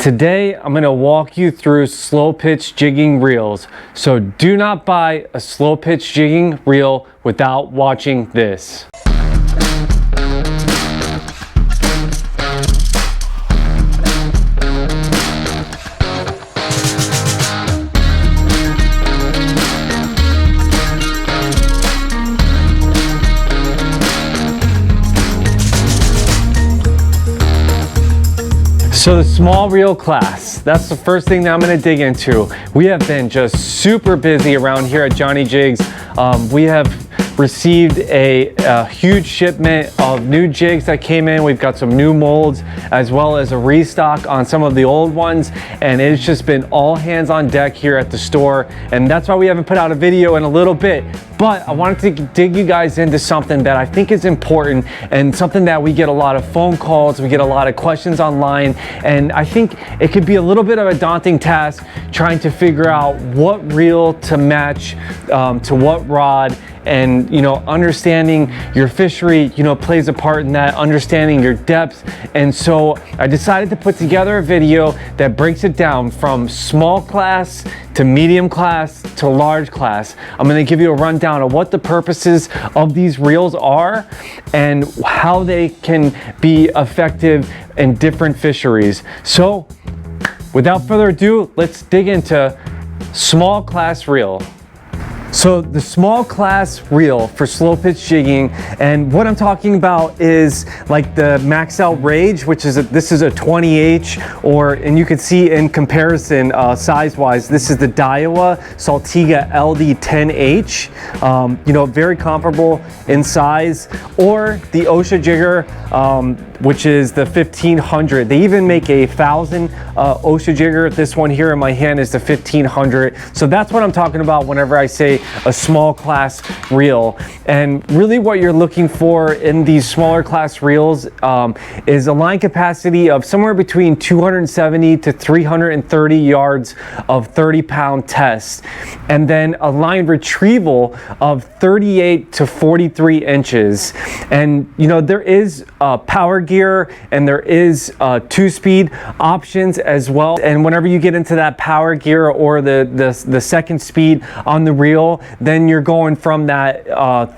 Today, I'm gonna walk you through slow pitch jigging reels. So do not buy a slow pitch jigging reel without watching this. So the small reel class, that's the first thing that I'm gonna dig into. We have been just super busy around here at Johnny Jigs. We have received a huge shipment of new jigs that came in. We've got some new molds as well as a restock on some of the old ones, and it's just been all hands on deck here at the store, and that's why we haven't put out a video in a little bit. But I wanted to dig you guys into something that I think is important and something that we get a lot of phone calls, we get a lot of questions online, and I think it could be a little bit of a daunting task trying to figure out what reel to match to what rod. And understanding your fishery plays a part in that, understanding your depth. And so I decided to put together a video that breaks it down from small class to medium class to large class. I'm going to give you a rundown of what the purposes of these reels are and how they can be effective in different fisheries. So without further ado, let's dig into small class reel. So the small class reel for slow pitch jigging, and what I'm talking about is like the Max Out Rage, which is this is a 20H, and you can see in comparison size wise, this is the Daiwa Saltiga LD10H, very comparable in size, or the OSHA jigger, which is the 1500. They even make a 1000 OSHA jigger. This one here in my hand is the 1500. So that's what I'm talking about whenever I say a small class reel. And really what you're looking for in these smaller class reels is a line capacity of somewhere between 270 to 330 yards of 30-pound test, and then a line retrieval of 38 to 43 inches. And there is power gear and there is 2-speed options as well. And whenever you get into that power gear or the second speed on the reel, then you're going from that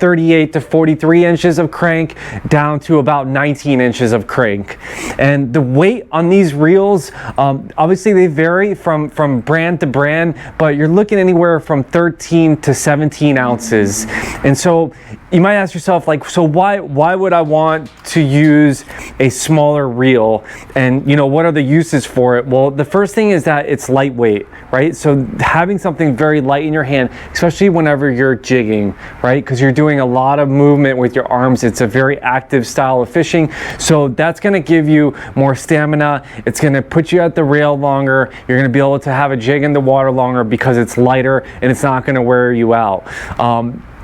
38 to 43 inches of crank down to about 19 inches of crank. And the weight on these reels, obviously they vary from brand to brand, but you're looking anywhere from 13 to 17 ounces. And so you might ask yourself, like, so why would I want to use a smaller reel? And what are the uses for it? Well, the first thing is that it's lightweight, right? So having something very light in your hand, especially whenever you're jigging, right? Because you're doing a lot of movement with your arms. It's a very active style of fishing. So that's going to give you more stamina. It's going to put you at the rail longer. You're going to be able to have a jig in the water longer because it's lighter and it's not going to wear you out.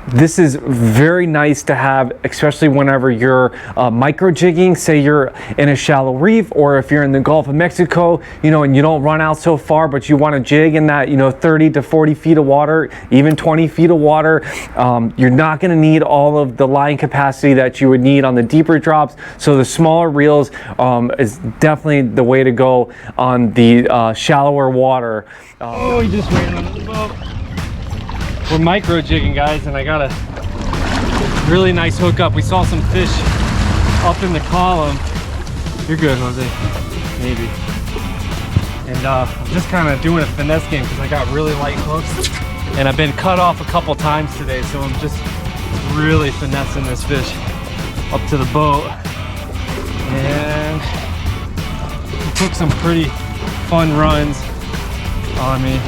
This is very nice to have, especially whenever you're micro jigging, say you're in a shallow reef, or if you're in the Gulf of Mexico, and you don't run out so far, but you want to jig in that, 30 to 40 feet of water, even 20 feet of water. You're not going to need all of the line capacity that you would need on the deeper drops. So the smaller reels is definitely the way to go on the shallower water. Oh, he just ran under the boat. We're micro jigging, guys, and I got a really nice hookup. We saw some fish up in the column. You're good, Jose. Maybe. And I'm just kind of doing a finesse game because I got really light hooks, and I've been cut off a couple times today, so I'm just really finessing this fish up to the boat. And he took some pretty fun runs on me.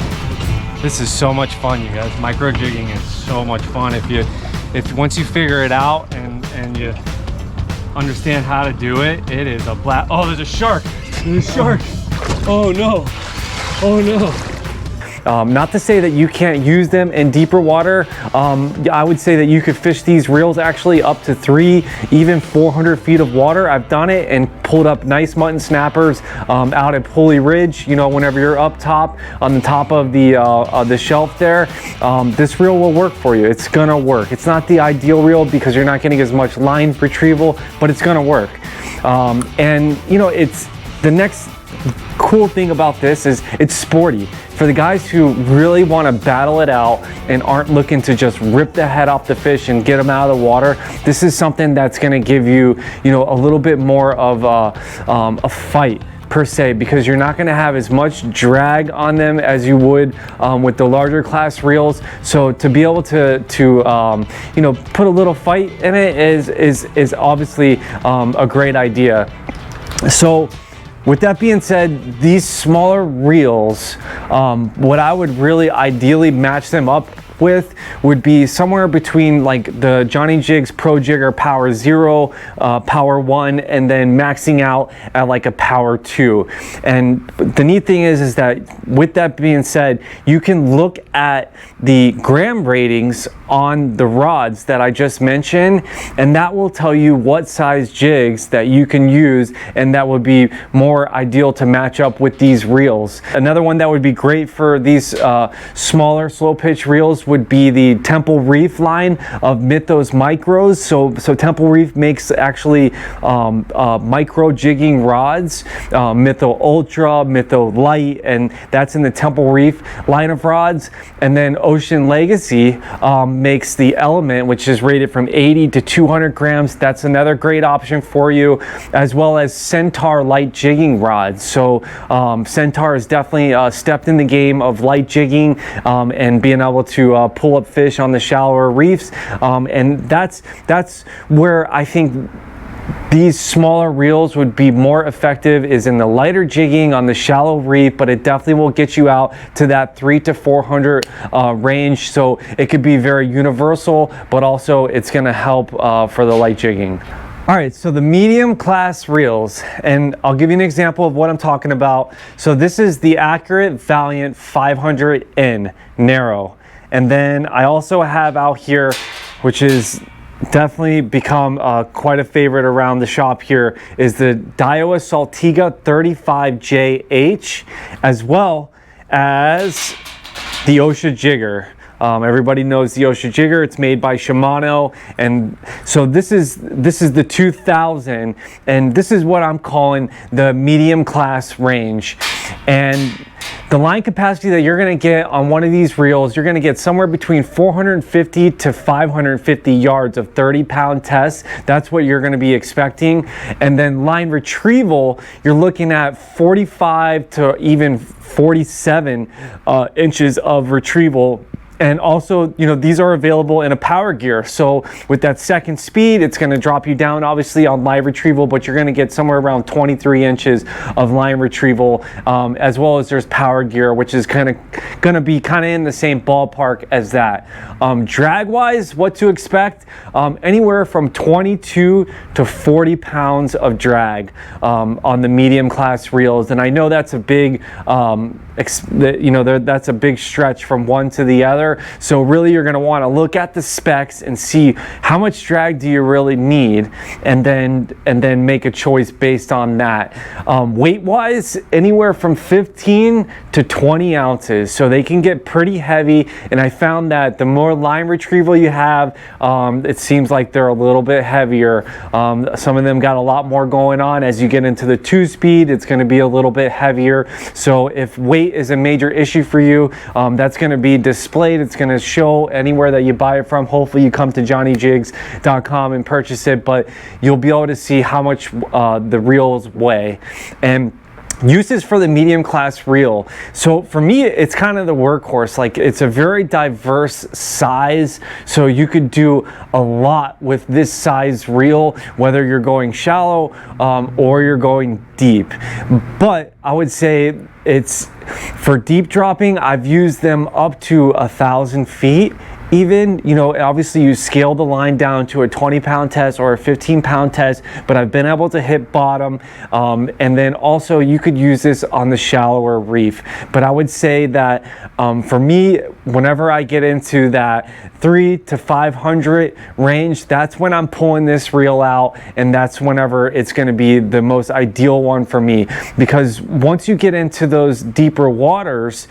This is so much fun, you guys. Micro jigging is so much fun if once you figure it out and you understand how to do it. It is a blast. Oh, there's a shark. There's a shark. Oh no. Oh no. Not to say that you can't use them in deeper water. I would say that you could fish these reels actually up to 300, even 400 feet of water. I've done it and pulled up nice mutton snappers out at Pulley Ridge. Whenever you're up top on the top of the shelf there, this reel will work for you. It's gonna work. It's not the ideal reel because you're not getting as much line retrieval, but it's gonna work. And it's the next cool thing about this is it's sporty. For the guys who really want to battle it out and aren't looking to just rip the head off the fish and get them out of the water, this is something that's going to give you, you know, a little bit more of a fight per se, because you're not going to have as much drag on them as you would with the larger class reels. So to be able to you know, put a little fight in it is obviously a great idea. So with that being said, these smaller reels, what I would really ideally match them up with would be somewhere between like the JohnnyJigs Pro Jigger Power 0, Power 1, and then maxing out at like a Power 2. And the neat thing is that with that being said, you can look at the gram ratings on the rods that I just mentioned, and that will tell you what size jigs that you can use, and that would be more ideal to match up with these reels. Another one that would be great for these smaller slow pitch reels would be the Temple Reef line of Mythos Micros. So Temple Reef makes actually micro jigging rods, Mytho Ultra, Mytho Light, and that's in the Temple Reef line of rods. And then Ocean Legacy makes the Element, which is rated from 80 to 200 grams. That's another great option for you, as well as Centaur light jigging rods. So Centaur has definitely stepped in the game of light jigging and being able to pull up fish on the shallower reefs, and that's where I think these smaller reels would be more effective, is in the lighter jigging on the shallow reef, but it definitely will get you out to that 300 to 400 range. So it could be very universal, but also it's going to help for the light jigging. All right, so the medium class reels, and I'll give you an example of what I'm talking about. So this is the Accurate Valiant 500N narrow. And then I also have out here, which is definitely become quite a favorite around the shop here, is the Daiwa Saltiga 35JH, as well as the Osha Jigger. Everybody knows the Osha Jigger. It's made by Shimano, and so this is the 2000, and this is what I'm calling the medium class range. And the line capacity that you're going to get on one of these reels, you're going to get somewhere between 450 to 550 yards of 30-pound tests. That's what you're going to be expecting. And then line retrieval, you're looking at 45 to even 47 inches of retrieval. And also, you know, these are available in a power gear. So with that second speed, it's going to drop you down obviously on live retrieval, but you're going to get somewhere around 23 inches of line retrieval, as well as there's power gear, which is kind of going to be kind of in the same ballpark as that. Drag wise, what to expect? Anywhere from 22 to 40 pounds of drag on the medium class reels. And I know that's a big, that's a big stretch from one to the other. So really you're going to want to look at the specs and see how much drag do you really need, and then make a choice based on that. Weight wise, anywhere from 15 to 20 ounces, so they can get pretty heavy. And I found that the more line retrieval you have, it seems like they're a little bit heavier. Some of them got a lot more going on. As you get into the 2-speed, it's going to be a little bit heavier. So if weight is a major issue for you, that's going to be displayed. It's going to show anywhere that you buy it from. Hopefully you come to JohnnyJigs.com and purchase it, but you'll be able to see how much the reels weigh. And uses for the medium class reel. So for me, it's kind of the workhorse. Like, it's a very diverse size, so you could do a lot with this size reel, whether you're going shallow or you're going deep. But I would say it's for deep dropping, I've used them up to 1,000 feet. Even, you know, obviously you scale the line down to a 20-pound test or a 15-pound test, but I've been able to hit bottom. And then also you could use this on the shallower reef. But I would say that for me, whenever I get into that 300 to 500 range, that's when I'm pulling this reel out, and that's whenever it's going to be the most ideal one for me. Because once you get into those deeper waters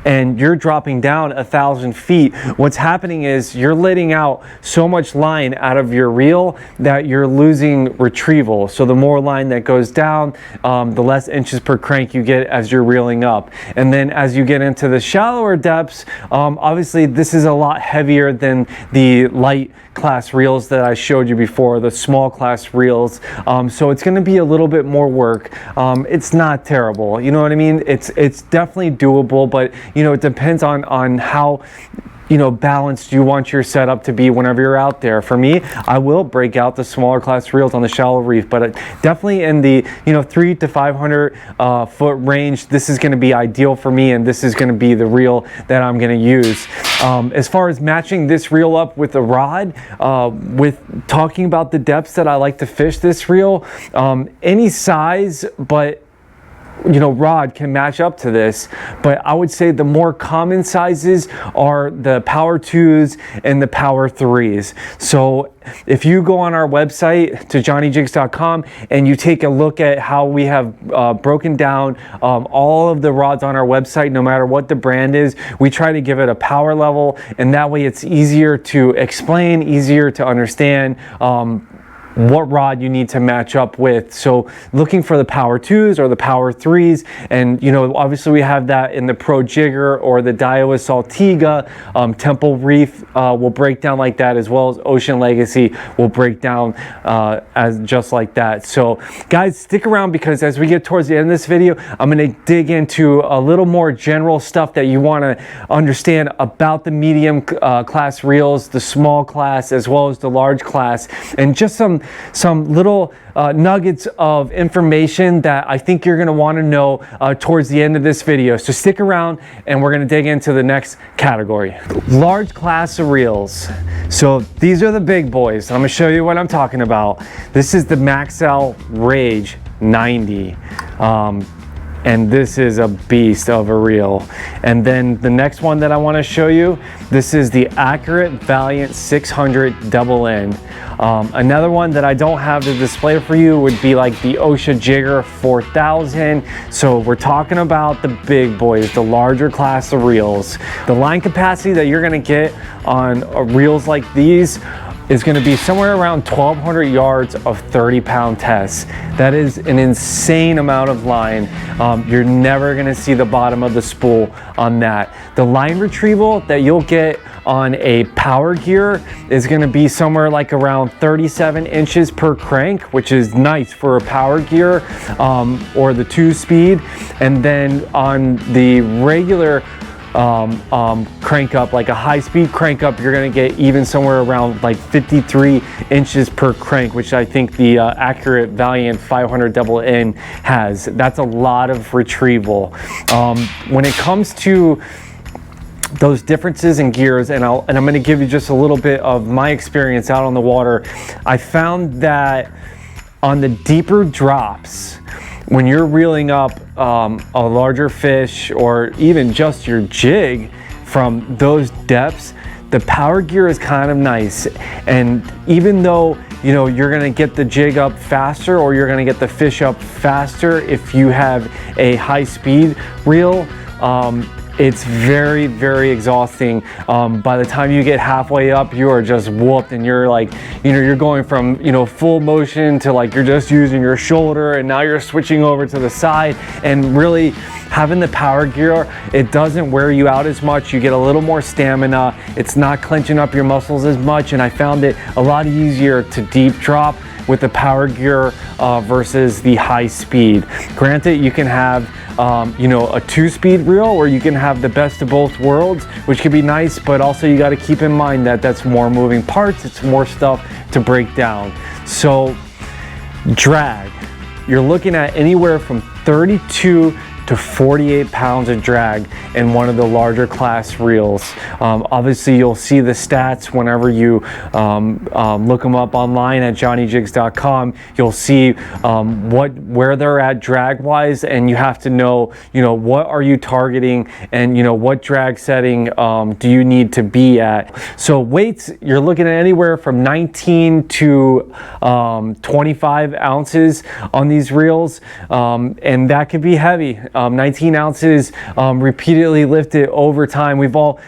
and you're dropping down 1,000 feet, what's happening happening is you're letting out so much line out of your reel that you're losing retrieval. So the more line that goes down, the less inches per crank you get as you're reeling up. And then as you get into the shallower depths, obviously this is a lot heavier than the light class reels that I showed you before, the small class reels. So it's going to be a little bit more work. It's not terrible, you know what I mean? It's definitely doable, but you know, it depends on how, you know, balanced you want your setup to be whenever you're out there. For me, I will break out the smaller class reels on the shallow reef, but definitely in the, you know, 300 to 500 foot range, this is going to be ideal for me, and this is going to be the reel that I'm going to use. As far as matching this reel up with a rod, with talking about the depths that I like to fish this reel, any size, but you know, rod can match up to this, but I would say the more common sizes are the power 2s and the power 3s. So if you go on our website to JohnnyJigs.com and you take a look at how we have broken down all of the rods on our website, no matter what the brand is, we try to give it a power level, and that way it's easier to explain, easier to understand what rod you need to match up with. So looking for the power 2s or the power 3s, and you know, obviously we have that in the Pro Jigger or the Daiwa Saltiga. Temple Reef will break down like that, as well as Ocean Legacy will break down as just like that. So guys, stick around, because as we get towards the end of this video, I'm going to dig into a little more general stuff that you want to understand about the medium class reels, the small class, as well as the large class, and just some little nuggets of information that I think you're going to want to know towards the end of this video. So stick around, and we're going to dig into the next category. Large class of reels. So these are the big boys. I'm going to show you what I'm talking about. This is the Maxell Rage 90. And this is a beast of a reel. And then the next one that I want to show you, this is the Accurate Valiant 600 double end. Another one that I don't have to display for you would be like the Osha Jigger 4000. So we're talking about the big boys, the larger class of reels. The line capacity that you're going to get on reels like these is going to be somewhere around 1,200 yards of 30-pound tests. That is an insane amount of line. You're never going to see the bottom of the spool on that. The line retrieval that you'll get on a power gear is going to be somewhere like around 37 inches per crank, which is nice for a power gear, or the 2-speed. And then on the regular crank up, like a high-speed crank up, you're going to get even somewhere around like 53 inches per crank, which I think the Accurate Valiant 500 double N has. That's a lot of retrieval. When it comes to those differences in gears, and I'm going to give you just a little bit of my experience out on the water, I found that on the deeper drops, when you're reeling up a larger fish, or even just your jig from those depths, the power gear is kind of nice. And even though, you know, you're going to get the jig up faster, or you're going to get the fish up faster if you have a high speed reel, it's very, very exhausting. By the time you get halfway up, you are just whooped, and you're like, you know, you're going from, you know, full motion to like you're just using your shoulder, and now you're switching over to the side. And really, having the power gear, it doesn't wear you out as much. You get a little more stamina. It's not clenching up your muscles as much, and I found it a lot easier to deep drop with the power gear versus the high speed. Granted, you can have you know, a 2-speed reel, or you can have the best of both worlds, which could be nice, but also you got to keep in mind that that's more moving parts, it's more stuff to break down. So drag, you're looking at anywhere from 32 to 48 pounds of drag in one of the larger class reels. Obviously, you'll see the stats whenever you look them up online at JohnnyJigs.com. You'll see where they're at drag wise, and you have to know, you know, what are you targeting, and you know, what drag setting do you need to be at. So weights, you're looking at anywhere from 19 to 25 ounces on these reels, and that could be heavy. 19 ounces, repeatedly lift it over time. We've all,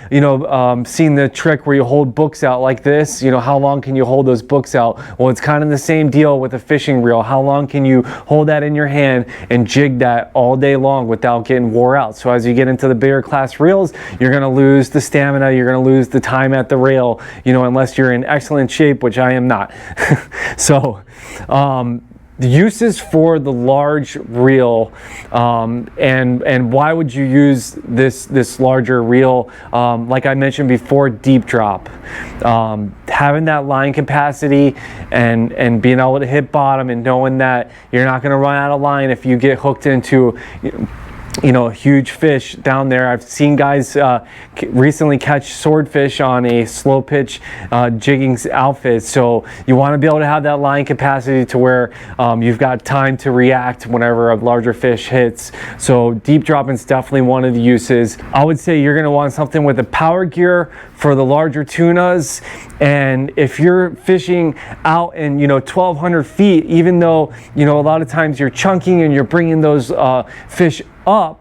seen the trick where you hold books out like this. How long can you hold those books out? Well, it's kind of the same deal with a fishing reel. How long can you hold that in your hand and jig that all day long without getting wore out? So as you get into the bigger class reels, you're going to lose the stamina, you're going to lose the time at the rail, unless you're in excellent shape, which I am not. So the uses for the large reel, and why would you use this larger reel? Like I mentioned before, deep drop, having that line capacity and being able to hit bottom and knowing that you're not going to run out of line if you get hooked into a huge fish down there. I've seen guys recently catch swordfish on a slow pitch jigging outfit. So you want to be able to have that line capacity to where you've got time to react whenever a larger fish hits. So deep dropping is definitely one of the uses. I would say you're going to want something with a power gear for the larger tunas. And if you're fishing out in 1,200 feet, even though a lot of times you're chunking and you're bringing those fish up,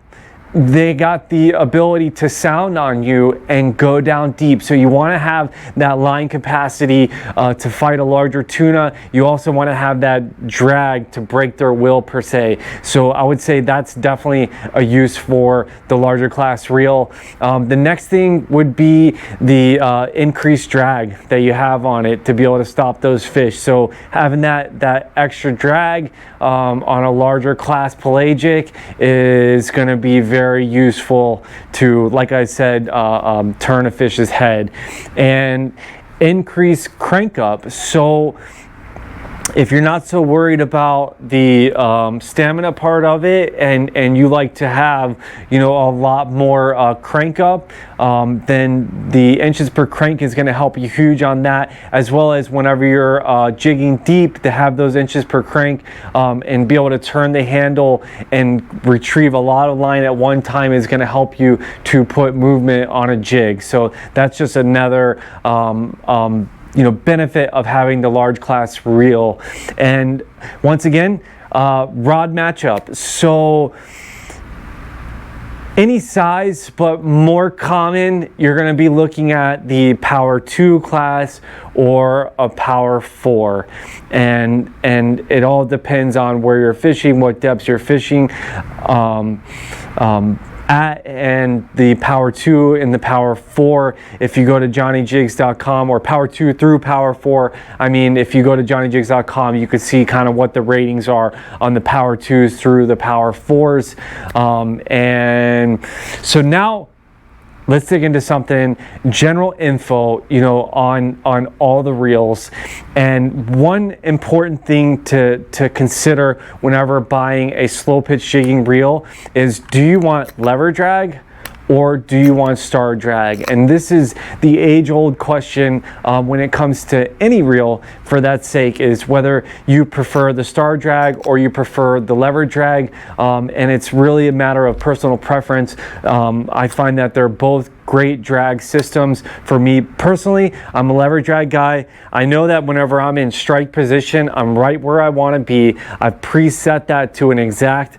they got the ability to sound on you and go down deep. So you want to have that line capacity to fight a larger tuna. You also want to have that drag to break their will per se. So I would say that's definitely a use for the larger class reel. The next thing would be the increased drag that you have on it to be able to stop those fish. So having that extra drag on a larger class pelagic is going to be very useful to, like I said, turn a fish's head and increase crank up. So if you're not so worried about the stamina part of it and you like to have a lot more crank up, then the inches per crank is going to help you huge on that, as well as whenever you're jigging deep, to have those inches per crank and be able to turn the handle and retrieve a lot of line at one time is going to help you to put movement on a jig. So that's just another benefit of having the large class reel. And once again, rod matchup. So any size, but more common, you're going to be looking at the Power 2 class or a Power 4, and it all depends on where you're fishing, what depths you're fishing at. And the Power 2 and the Power 4, if you go to JohnnyJigs.com, or Power 2 through Power 4, if you go to JohnnyJigs.com, you could see kind of what the ratings are on the Power 2s through the Power 4s. And so now let's dig into something general info, on all the reels. And one important thing to consider whenever buying a slow pitch jigging reel is, do you want lever drag or do you want star drag? And this is the age-old question when it comes to any reel, for that sake, is whether you prefer the star drag or you prefer the lever drag. And it's really a matter of personal preference. I find that they're both great drag systems. For me personally, I'm a lever drag guy. I know that whenever I'm in strike position, I'm right where I want to be. I've preset that to an exact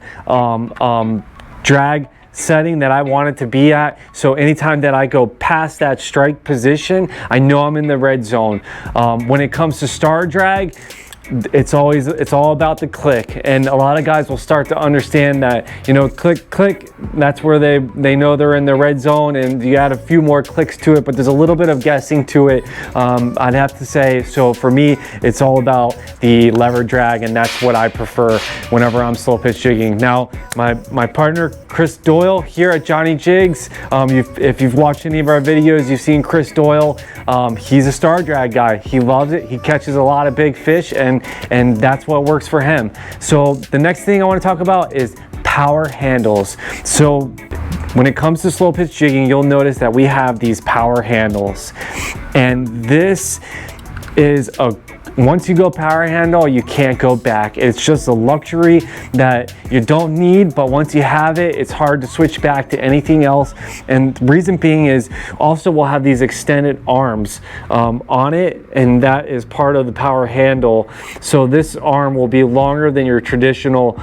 drag setting that I want it to be at. So anytime that I go past that strike position, I know I'm in the red zone. When it comes to star drag, it's all about the click, and a lot of guys will start to understand that, click, that's where they know they're in the red zone, and you add a few more clicks to it, but there's a little bit of guessing to it, I'd have to say. So for me, it's all about the lever drag, and that's what I prefer whenever I'm slow pitch jigging. Now, my partner Chris Doyle here at Johnny Jigs, if you've watched any of our videos, you've seen Chris Doyle. He's a star drag guy. He loves it. He catches a lot of big fish, and that's what works for him. So the next thing I want to talk about is power handles. So when it comes to slow pitch jigging, you'll notice that we have these power handles, and this is once you go power handle, you can't go back. It's just a luxury that you don't need, but once you have it, it's hard to switch back to anything else. And the reason being is also we'll have these extended arms on it, and that is part of the power handle. So this arm will be longer than your traditional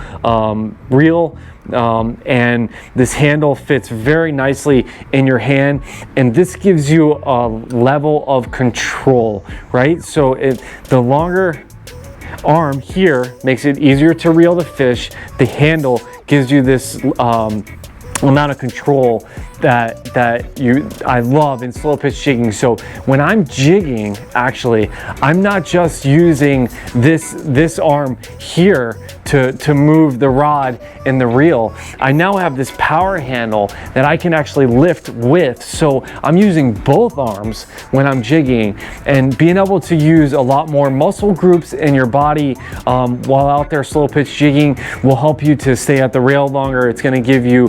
reel. and this handle fits very nicely in your hand, and this gives you a level of control, right? So the longer arm here makes it easier to reel the fish. The handle gives you this amount of control that I love in slow pitch jigging. So when I'm jigging, actually, I'm not just using this arm here to move the rod and the reel. I now have this power handle that I can actually lift with. So I'm using both arms when I'm jigging, and being able to use a lot more muscle groups in your body while out there slow pitch jigging will help you to stay at the rail longer. It's going to give you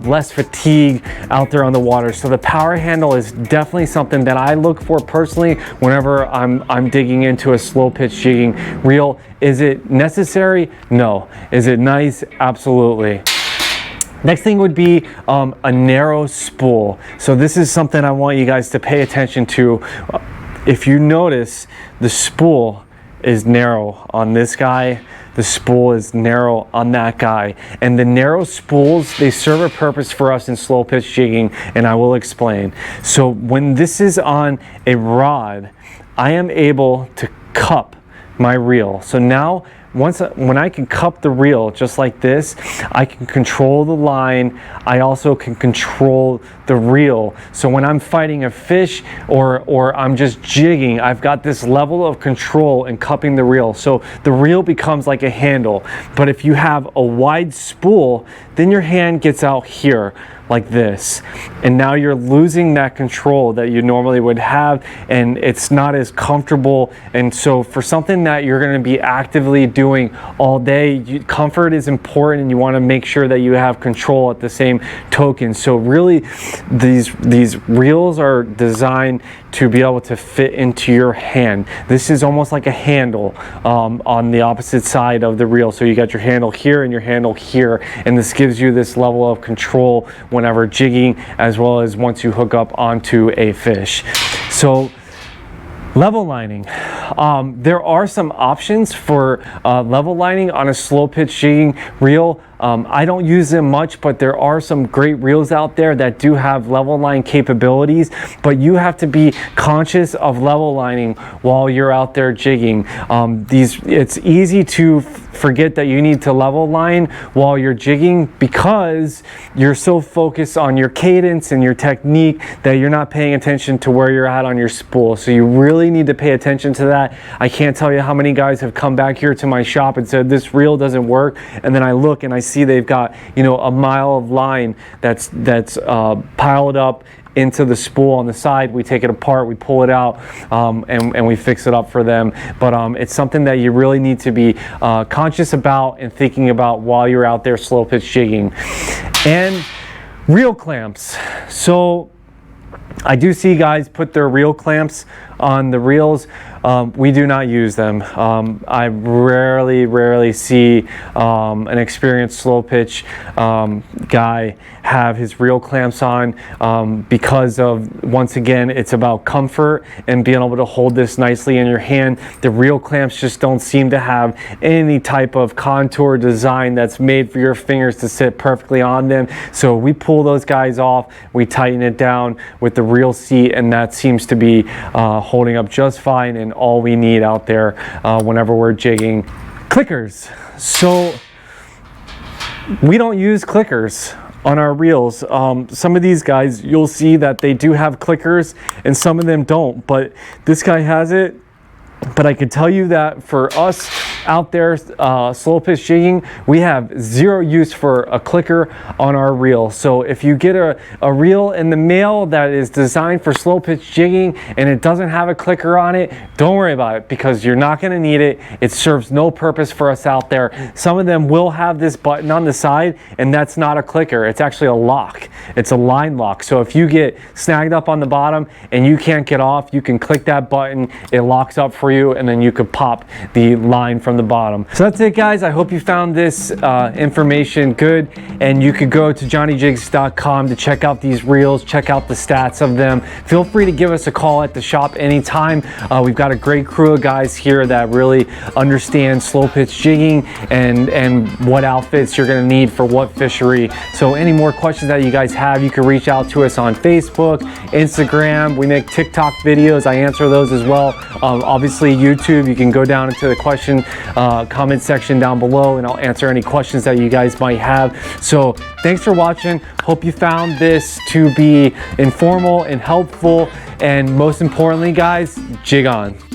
less fatigue out there on the water. So the power handle is definitely something that I look for personally whenever I'm digging into a slow pitch jigging reel. Is it necessary? No. Is it nice? Absolutely. Next thing would be a narrow spool. So this is something I want you guys to pay attention to. If you notice, the spool is narrow on this guy. The spool is narrow on that guy. And the narrow spools, they serve a purpose for us in slow pitch jigging, and I will explain. So when this is on a rod, I am able to cup my reel. So now when I can cup the reel just like this, I can control the line. I also can control the reel. So when I'm fighting a fish or I'm just jigging, I've got this level of control in cupping the reel. So the reel becomes like a handle. But if you have a wide spool, then your hand gets out here like this, and now you're losing that control that you normally would have, and it's not as comfortable. And so for something that you're going to be actively doing all day, comfort is important, and you want to make sure that you have control at the same token. So really these reels are designed to be able to fit into your hand. This is almost like a handle on the opposite side of the reel. So you got your handle here and your handle here, and this gives you this level of control whenever jigging, as well as once you hook up onto a fish. So level lining. There are some options for level lining on a slow pitch jigging reel. I don't use them much, but there are some great reels out there that do have level line capabilities, but you have to be conscious of level lining while you're out there jigging. It's easy to forget that you need to level line while you're jigging because you're so focused on your cadence and your technique that you're not paying attention to where you're at on your spool. So you really need to pay attention to that. I can't tell you how many guys have come back here to my shop and said this reel doesn't work, and then I look and I see they've got, you know, a mile of line that's piled up into the spool on the side. We take it apart, we pull it out, and we fix it up for them. But it's something that you really need to be conscious about and thinking about while you're out there slow pitch jigging. And reel clamps. So I do see guys put their reel clamps on the reels. We do not use them. I rarely see an experienced slow pitch guy have his reel clamps on because of, once again, it's about comfort and being able to hold this nicely in your hand. The reel clamps just don't seem to have any type of contour design that's made for your fingers to sit perfectly on them. So we pull those guys off, we tighten it down with the reel seat, and that seems to be holding up just fine and all we need out there whenever we're jigging. Clickers. So we don't use clickers on our reels. Some of these guys, you'll see that they do have clickers and some of them don't, but this guy has it. But I can tell you that for us out there slow pitch jigging, we have zero use for a clicker on our reel. So if you get a reel in the mail that is designed for slow pitch jigging and it doesn't have a clicker on it, don't worry about it because you're not going to need it. It serves no purpose for us out there. Some of them will have this button on the side, and that's not a clicker. It's actually a lock. It's a line lock. So if you get snagged up on the bottom and you can't get off, you can click that button. It locks up for for you, and then you could pop the line from the bottom. So that's it, guys. I hope you found this information good, and you could go to JohnnyJigs.com to check out these reels, check out the stats of them. Feel free to give us a call at the shop anytime. We've got a great crew of guys here that really understand slow pitch jigging and what outfits you're going to need for what fishery. So any more questions that you guys have, you can reach out to us on Facebook, Instagram. We make TikTok videos. I answer those as well. Obviously YouTube, you can go down into the comment section down below, and I'll answer any questions that you guys might have. So thanks for watching. Hope you found this to be informal and helpful, and most importantly, guys, jig on.